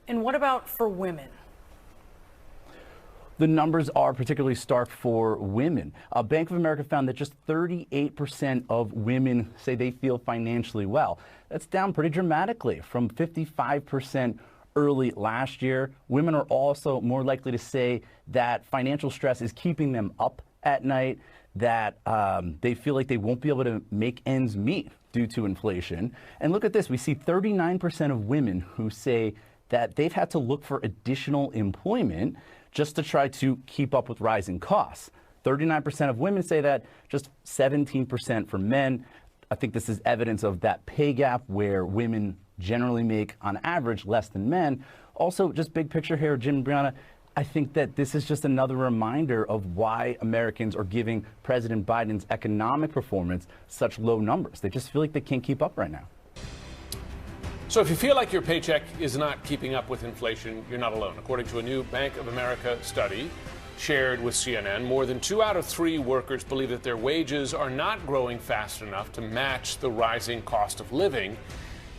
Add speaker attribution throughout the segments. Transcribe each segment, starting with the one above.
Speaker 1: And what about for women?
Speaker 2: The numbers are particularly stark for women. Bank of America found that just 38% of women say they feel financially well. That's down pretty dramatically from 55% early last year. Women are also more likely to say that financial stress is keeping them up at night, that they feel like they won't be able to make ends meet due to inflation. And look at this, we see 39% of women who say that they've had to look for additional employment just to try to keep up with rising costs. 39% of women say that, just 17% for men. I think this is evidence of that pay gap where women generally make, on average, less than men. Also, just big picture here, Jim and Brianna, I think that this is just another reminder of why Americans are giving President Biden's economic performance such low numbers. They just feel like they can't keep up right now.
Speaker 3: So if you feel like your paycheck is not keeping up with inflation, you're not alone. According to a new Bank of America study shared with CNN, more than 2 out of 3 workers believe that their wages are not growing fast enough to match the rising cost of living.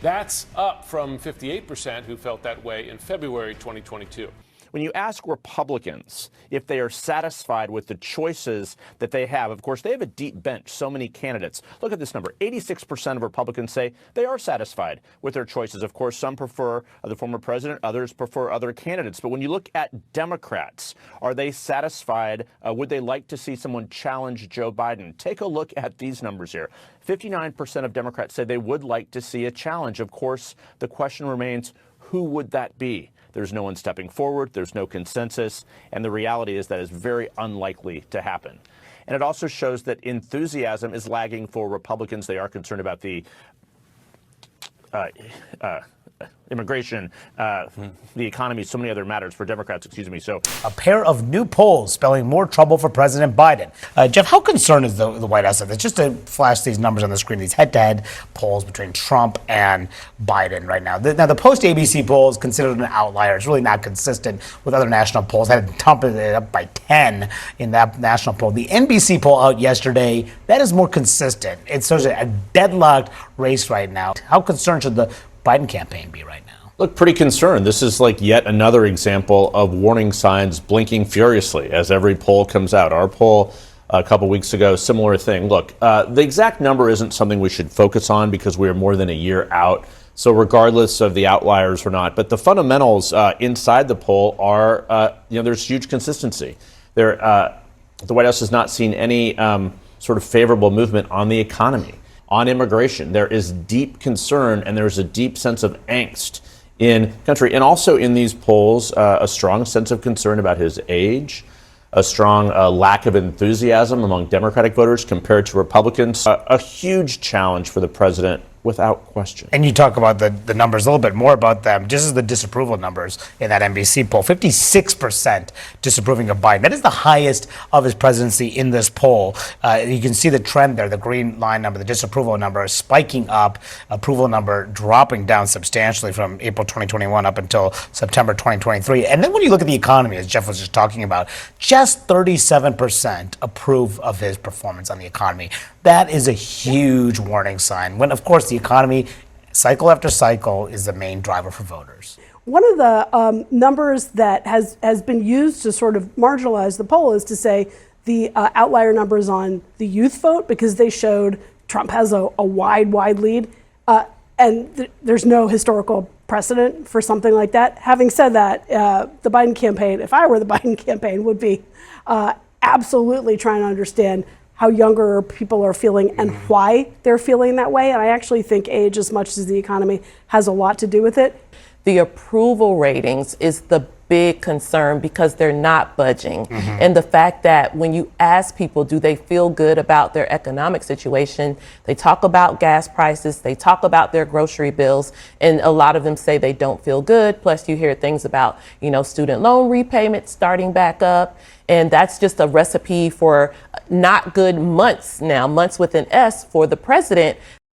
Speaker 3: That's up from 58% who felt that way in February 2022.
Speaker 4: When you ask Republicans if they are satisfied with the choices that they have, of course, they have a deep bench, so many candidates. Look at this number. 86% of Republicans say they are satisfied with their choices. Of course, some prefer the former president, others prefer other candidates. But when you look at Democrats, are they satisfied? Would they like to see someone challenge Joe Biden? Take a look at these numbers here. 59% of Democrats say they would like to see a challenge. Of course, the question remains, who would that be? There's no one stepping forward. There's no consensus. And the reality is that is very unlikely to happen. And it also shows that enthusiasm is lagging for Republicans. They are concerned about the immigration, the economy, so many other matters for Democrats, So
Speaker 5: a pair of new polls spelling more trouble for President Biden. Jeff, how concerned is the White House of this? Just to flash these numbers on the screen, these head-to-head polls between Trump and Biden right now. The post-ABC poll is considered an outlier. It's really not consistent with other national polls. Had Trump it up by 10 in that national poll. The NBC poll out yesterday, that is more consistent. It shows a deadlocked race right now. How concerned should the Biden campaign be right now?
Speaker 4: Look, pretty concerned. This is like yet another example of warning signs blinking furiously as every poll comes out. Our poll a couple weeks ago, similar thing. Look, the exact number isn't something we should focus on because we are more than a year out. So regardless of the outliers or not, but the fundamentals inside the poll are, there's huge consistency. The White House has not seen any sort of favorable movement on the economy. On immigration, there is deep concern and there's a deep sense of angst in the country. And also in these polls, a strong sense of concern about his age, a strong lack of enthusiasm among Democratic voters compared to Republicans. A huge challenge for the president, without question.
Speaker 5: And you talk about the numbers, a little bit more about them. This is the disapproval numbers in that NBC poll. 56% disapproving of Biden. That is the highest of his presidency in this poll. You can see the trend there, the green line number, the disapproval number is spiking up, approval number dropping down substantially from April 2021 up until September 2023. And then when you look at the economy, as Jeff was just talking about, just 37% approve of his performance on the economy. That is a huge warning sign when, of course, the economy, cycle after cycle, is the main driver for voters.
Speaker 6: One of the numbers that has been used to sort of marginalize the poll is to say the outlier numbers on the youth vote, because they showed Trump has a wide lead. And there's no historical precedent for something like that. Having said that, the Biden campaign, if I were the Biden campaign, would be absolutely trying to understand how younger people are feeling and why they're feeling that way. And I actually think age, as much as the economy, has a lot to do with it.
Speaker 7: The approval ratings is the big concern because they're not budging. And the fact that when you ask people, do they feel good about their economic situation, they talk about gas prices, they talk about their grocery bills, and a lot of them say they don't feel good. Plus you hear things about, student loan repayments starting back up. And that's just a recipe for not good months now, months with an S for the president.